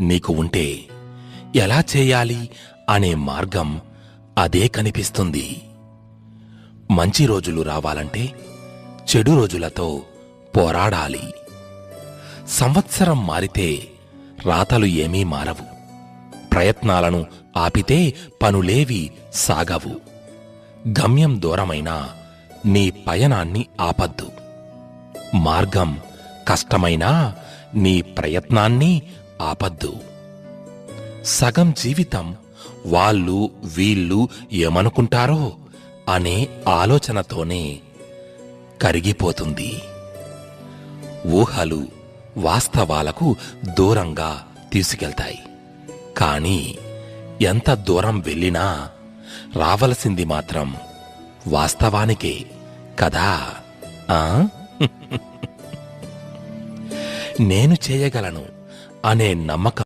నీకు ఉంటే ఎలా చేయాలి అనే మార్గం అదే కనిపిస్తుంది. మంచి రోజులు రావాలంటే చెడు రోజులతో పోరాడాలి. సంవత్సరం మారితే రాతలు ఏమీ మారవు. ప్రయత్నాలను ఆపితే పనులేవి సాగవు. గమ్యం దూరమైనా నీ పయనాన్ని ఆపద్దు. మార్గం కష్టమైనా నీ ప్రయత్నాన్ని ఆపద్దు. సగం జీవితం వాళ్ళు వీళ్ళు ఏమనుకుంటారో అనే ఆలోచనతోనే కరిగిపోతుంది. ఊహలు వాస్తవాలకు దూరంగా తీసుకెళ్తాయి. కానీ ఎంత దూరం వెళ్ళినా రావలసింది మాత్రం వాస్తవానికే కదా. నేను చేయగలను అనే నమ్మకం